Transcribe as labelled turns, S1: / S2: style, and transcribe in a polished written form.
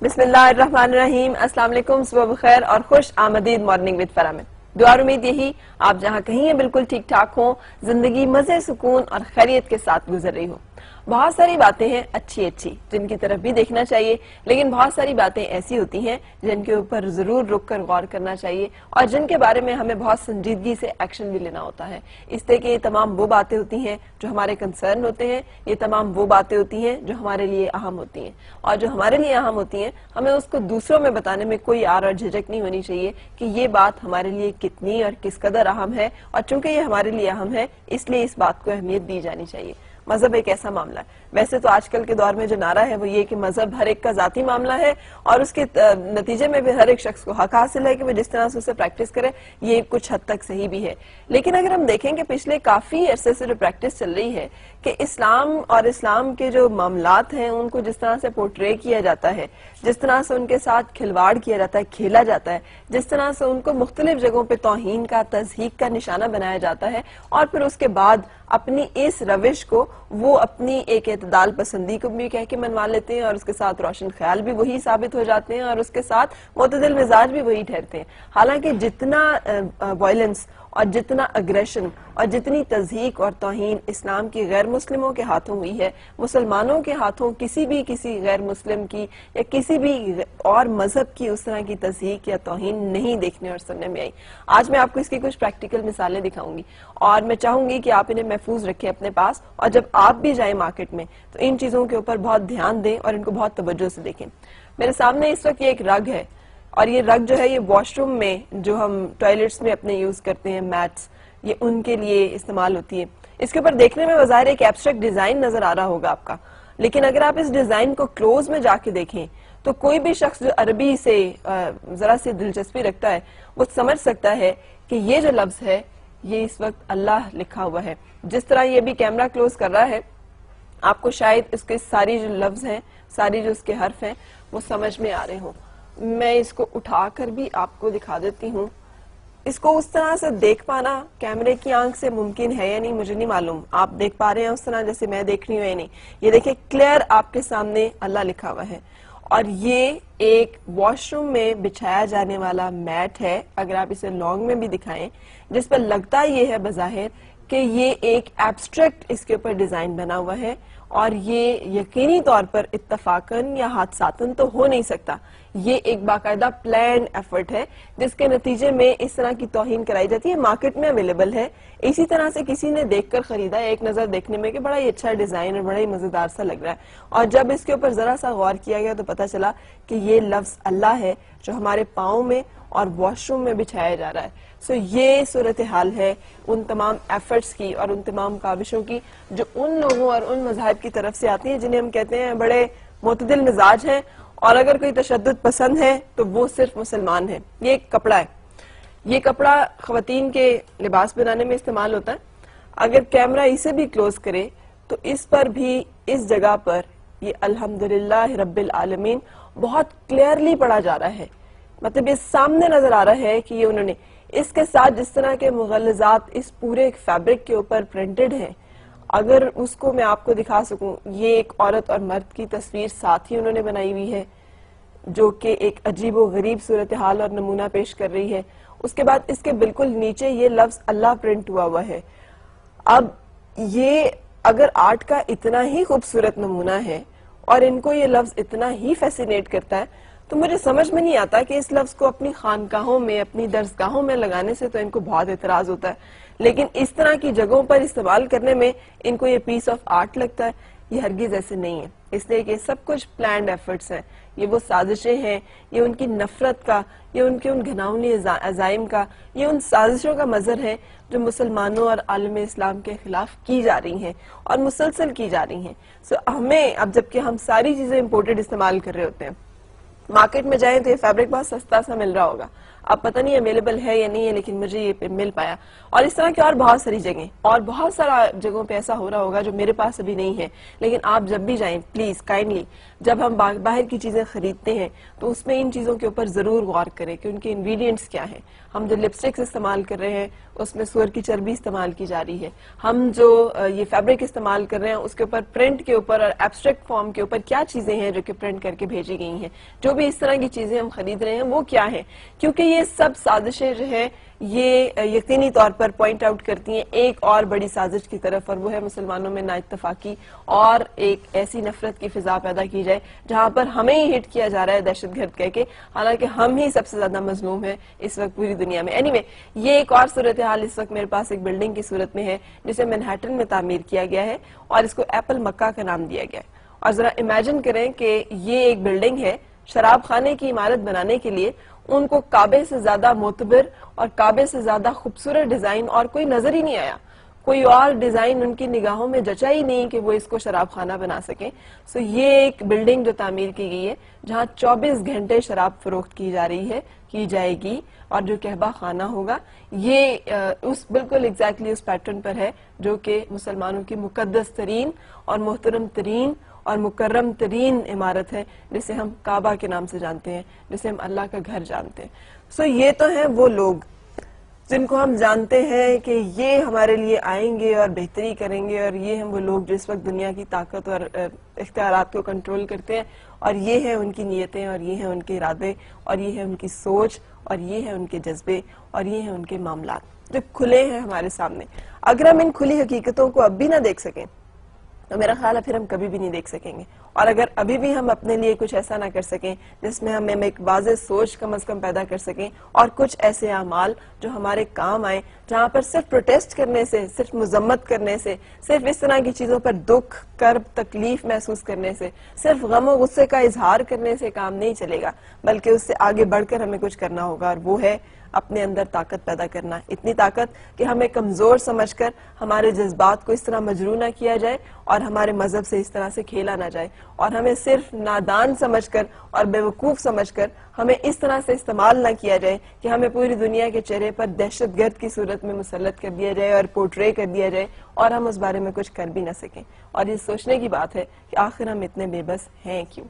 S1: بسم اللہ الرحمن الرحیم. السلام علیکم، صبح بخیر اور خوش آمدید مارننگ وتھ فرا میں. دعا اور امید یہی آپ جہاں کہیں ہیں بالکل ٹھیک ٹھاک ہوں، زندگی مزے سکون اور خیریت کے ساتھ گزر رہی ہو. بہت ساری باتیں ہیں اچھی جن کی طرف بھی دیکھنا چاہیے، لیکن بہت ساری باتیں ایسی ہوتی ہیں جن کے اوپر ضرور رک کر غور کرنا چاہیے اور جن کے بارے میں ہمیں بہت سنجیدگی سے ایکشن بھی لینا ہوتا ہے. اس لیے کہ یہ تمام وہ باتیں ہوتی ہیں جو ہمارے کنسرن ہوتے ہیں، یہ تمام وہ باتیں ہوتی ہیں جو ہمارے لیے اہم ہوتی ہیں، اور جو ہمارے لیے اہم ہوتی ہیں ہمیں اس کو دوسروں میں بتانے میں کوئی آر اور جھجک نہیں ہونی چاہیے کہ یہ بات ہمارے لیے کتنی اور کس قدر اہم ہے، اور چونکہ یہ ہمارے لیے اہم ہے اس لیے اس بات کو اہمیت دی جانی چاہیے. مذہب ایک ایسا معاملہ ہے. ویسے تو آج کل کے دور میں جو نعرہ ہے وہ یہ کہ مذہب ہر ایک کا ذاتی معاملہ ہے اور اس کے نتیجے میں بھی ہر ایک شخص کو حق حاصل ہے کہ وہ جس طرح سے اسے پریکٹس کرے. یہ کچھ حد تک صحیح بھی ہے، لیکن اگر ہم دیکھیں کہ پچھلے کافی عرصے سے جو پریکٹس چل رہی ہے کہ اسلام اور اسلام کے جو معاملات ہیں ان کو جس طرح سے پورٹرے کیا جاتا ہے، جس طرح سے ان کے ساتھ کھلواڑ کیا جاتا ہے، کھیلا جاتا ہے، جس طرح سے ان کو مختلف جگہوں پہ توہین کا، تضحیک کا نشانہ بنایا جاتا ہے، اور پھر اس کے بعد اپنی اس روش کو وہ اپنی ایک اعتدال پسندی کو بھی کہہ کے منوا لیتے ہیں اور اس کے ساتھ روشن خیال بھی وہی ثابت ہو جاتے ہیں اور اس کے ساتھ معتدل مزاج بھی وہی ٹھہرتے ہیں. حالانکہ جتنا وائلنس اور جتنا اگریشن اور جتنی تضحیک اور توہین اسلام کی غیر مسلموں کے ہاتھوں ہوئی ہے، مسلمانوں کے ہاتھوں کسی غیر مسلم کی یا کسی بھی اور مذہب کی اس طرح کی تضحیک یا توہین نہیں دیکھنے اور سننے میں آئی. آج میں آپ کو اس کی کچھ پریکٹیکل مثالیں دکھاؤں گی اور میں چاہوں گی کہ آپ انہیں محفوظ رکھیں اپنے پاس، اور جب آپ بھی جائیں مارکیٹ میں تو ان چیزوں کے اوپر بہت دھیان دیں اور ان کو بہت توجہ سے دیکھیں. میرے سامنے اس وقت یہ ایک رگ ہے، اور یہ رگ جو ہے یہ واش روم میں جو ہم ٹوائلٹس میں اپنے یوز کرتے ہیں، میٹس، یہ ان کے لیے استعمال ہوتی ہے. اس کے اوپر دیکھنے میں بظاہر ایک ایبسٹریکٹ ڈیزائن نظر آ رہا ہوگا آپ کا، لیکن اگر آپ اس ڈیزائن کو کلوز میں جا کے دیکھیں تو کوئی بھی شخص جو عربی سے ذرا سی دلچسپی رکھتا ہے وہ سمجھ سکتا ہے کہ یہ جو لفظ ہے یہ اس وقت اللہ لکھا ہوا ہے. جس طرح یہ بھی کیمرہ کلوز کر رہا ہے آپ کو شاید اس کے ساری جو لفظ ہیں، ساری جو اس کے حرف ہیں وہ سمجھ میں آ رہے ہوں. میں اس کو اٹھا کر بھی آپ کو دکھا دیتی ہوں. اس کو اس طرح سے دیکھ پانا کیمرے کی آنکھ سے ممکن ہے یا نہیں مجھے نہیں معلوم. آپ دیکھ پا رہے ہیں اس طرح جیسے میں دیکھ رہی ہوں یا نہیں؟ یہ دیکھیں کلیئر آپ کے سامنے اللہ لکھا ہوا ہے، اور یہ ایک واش روم میں بچھایا جانے والا میٹ ہے. اگر آپ اسے لانگ میں بھی دکھائیں جس پر لگتا یہ ہے بظاہر کہ یہ ایک ایبسٹریکٹ اس کے اوپر ڈیزائن بنا ہوا ہے، اور یہ یقینی طور پر اتفاقاً یا حادثاتاً تو ہو نہیں سکتا. یہ ایک باقاعدہ پلان ایفرٹ ہے جس کے نتیجے میں اس طرح کی توہین کرائی جاتی ہے. مارکیٹ میں اویلیبل ہے، اسی طرح سے کسی نے دیکھ کر خریدا ایک نظر دیکھنے میں کہ بڑا ہی اچھا ڈیزائن اور بڑا ہی مزیدار سا لگ رہا ہے، اور جب اس کے اوپر ذرا سا غور کیا گیا تو پتا چلا کہ یہ لفظ اللہ ہے جو ہمارے پاؤں میں اور واش روم میں بچھایا جا رہا ہے. یہ صورتحال ہے ان تمام ایفرٹس کی اور ان تمام کاوشوں کی جو ان لوگوں اور ان مذاہب کی طرف سے آتی ہیں جنہیں ہم کہتے ہیں بڑے معتدل مزاج ہیں، اور اگر کوئی تشدد پسند ہے تو وہ صرف مسلمان ہے. یہ ایک کپڑا ہے، یہ کپڑا خواتین کے لباس بنانے میں استعمال ہوتا ہے. اگر کیمرہ اسے بھی کلوز کرے تو اس پر بھی اس جگہ پر یہ الحمدللہ رب العالمین بہت کلیئرلی پڑھا جا رہا ہے. مطلب یہ سامنے نظر آ رہا ہے کہ یہ انہوں نے اس کے ساتھ جس طرح کے مغلظات اس پورے فیبرک کے اوپر پرنٹڈ ہیں، اگر اس کو میں آپ کو دکھا سکوں، یہ ایک عورت اور مرد کی تصویر ساتھ ہی انہوں نے بنائی ہوئی ہے جو کہ ایک عجیب و غریب صورتحال اور نمونہ پیش کر رہی ہے. اس کے بعد اس کے بالکل نیچے یہ لفظ اللہ پرنٹ ہوا ہوا ہے. اب یہ اگر آرٹ کا اتنا ہی خوبصورت نمونہ ہے اور ان کو یہ لفظ اتنا ہی فیسینیٹ کرتا ہے تو مجھے سمجھ میں نہیں آتا کہ اس لفظ کو اپنی خانقاہوں میں، اپنی درسگاہوں میں لگانے سے تو ان کو بہت اعتراض ہوتا ہے، لیکن اس طرح کی جگہوں پر استعمال کرنے میں ان کو یہ پیس آف آرٹ لگتا ہے. یہ ہرگز ایسے نہیں ہے، اس لیے کہ سب کچھ پلانڈ ایفرٹس ہیں. یہ وہ سازشیں ہیں، یہ ان کی نفرت کا، یہ ان کے ان گھناؤنی عزائم کا، یہ ان سازشوں کا مظہر ہے جو مسلمانوں اور عالم اسلام کے خلاف کی جا رہی ہیں اور مسلسل کی جا رہی ہیں. ہمیں اب جبکہ ہم ساری چیزیں امپورٹڈ استعمال کر رہے ہوتے ہیں، مارکیٹ میں جائیں تو یہ فیبرک بہت سستا سا مل رہا ہوگا. اب پتہ نہیں اویلیبل ہے یا نہیں ہے، لیکن مجھے یہ مل پایا. اور اس طرح کی اور بہت ساری جگہیں، اور بہت سارا جگہوں پہ ایسا ہو رہا ہوگا جو میرے پاس ابھی نہیں ہے. لیکن آپ جب بھی جائیں پلیز کائنڈلی، جب ہم باہر کی چیزیں خریدتے ہیں تو اس میں ان چیزوں کے اوپر ضرور غور کریں کہ ان کے انگریڈینٹس کیا ہیں. ہم جو لپسٹکس استعمال کر رہے ہیں اس میں سور کی چربی استعمال کی جا رہی ہے. ہم جو یہ فیبرک استعمال کر رہے ہیں اس کے اوپر پرنٹ کے اوپر اور ایبسٹریکٹ فارم کے اوپر کیا چیزیں ہیں جو کہ پرنٹ کر کے بھیجی گئی ہیں. جو بھی اس طرح کی چیزیں ہم خرید رہے ہیں وہ کیا ہیں، کیونکہ یہ سب سازشیں جو ہیں یہ یقینی طور پر پوائنٹ آؤٹ کرتی ہیں ایک اور بڑی سازش کی طرف، اور وہ ہے مسلمانوں میں نا اتفاقی اور ایک ایسی نفرت کی فضا پیدا کی جائے جہاں پر ہمیں ہی ہٹ کیا جا رہا ہے دہشت گرد کہہ کے، حالانکہ ہم ہی سب سے زیادہ مظلوم ہیں اس وقت پوری دنیا میں. اینی وے یہ ایک اور صورتحال اس وقت میرے پاس ایک بلڈنگ کی صورت میں ہے جسے مینہٹن میں تعمیر کیا گیا ہے اور اس کو ایپل مکہ کا نام دیا گیا ہے. اور ذرا امیجن کریں کہ یہ ایک بلڈنگ ہے، شراب خانے کی عمارت بنانے کے لیے ان کو کعبے سے زیادہ معتبر اور کعبے سے زیادہ خوبصورت ڈیزائن اور کوئی نظر ہی نہیں آیا. کوئی اور ڈیزائن ان کی نگاہوں میں جچا ہی نہیں کہ وہ اس کو شراب خانہ بنا سکیں. سو یہ ایک بلڈنگ جو تعمیر کی گئی ہے جہاں 24 گھنٹے شراب فروخت کی جا رہی ہے، کی جائے گی، اور جو کہبہ خانہ ہوگا یہ اس بالکل ایگزیکٹلی اس پیٹرن پر ہے جو کہ مسلمانوں کی مقدس ترین اور محترم ترین اور مکرم ترین عمارت ہے جسے ہم کعبہ کے نام سے جانتے ہیں، جسے ہم اللہ کا گھر جانتے ہیں. سو یہ تو ہیں وہ لوگ جن کو ہم جانتے ہیں کہ یہ ہمارے لیے آئیں گے اور بہتری کریں گے، اور یہ ہیں وہ لوگ جو اس وقت دنیا کی طاقت اور اختیارات کو کنٹرول کرتے ہیں، اور یہ ہیں ان کی نیتیں، اور یہ ہیں ان کے ارادے، اور یہ ہے ان کی سوچ، اور یہ ہیں ان کے جذبے، اور یہ ہیں ان کے معاملات جو کھلے ہیں ہمارے سامنے. اگر ہم ان کھلی حقیقتوں کو اب بھی نہ دیکھ سکیں تو میرا خیال ہے پھر ہم کبھی بھی نہیں دیکھ سکیں گے. اور اگر ابھی بھی ہم اپنے لیے کچھ ایسا نہ کر سکیں جس میں ہمیں ایک واضح سوچ کم از کم پیدا کر سکیں، اور کچھ ایسے اعمال جو ہمارے کام آئیں، جہاں پر صرف پروٹیسٹ کرنے سے، صرف مذمت کرنے سے، صرف اس طرح کی چیزوں پر دکھ، کرب، تکلیف محسوس کرنے سے، صرف غم و غصے کا اظہار کرنے سے کام نہیں چلے گا، بلکہ اس سے آگے بڑھ کر ہمیں کچھ کرنا ہوگا. اور وہ ہے اپنے اندر طاقت پیدا کرنا، اتنی طاقت کہ ہمیں کمزور سمجھ کر ہمارے جذبات کو اس طرح مجروح نہ کیا جائے اور ہمارے مذہب سے اس طرح سے کھیلا نہ جائے، اور ہمیں صرف نادان سمجھ کر اور بیوقوف سمجھ کر ہمیں اس طرح سے استعمال نہ کیا جائے کہ ہمیں پوری دنیا کے چہرے پر دہشت گرد کی صورت میں مسلط کر دیا جائے اور پورٹرے کر دیا جائے اور ہم اس بارے میں کچھ کر بھی نہ سکیں. اور یہ سوچنے کی بات ہے کہ آخر ہم اتنے بے بس ہیں کیوں.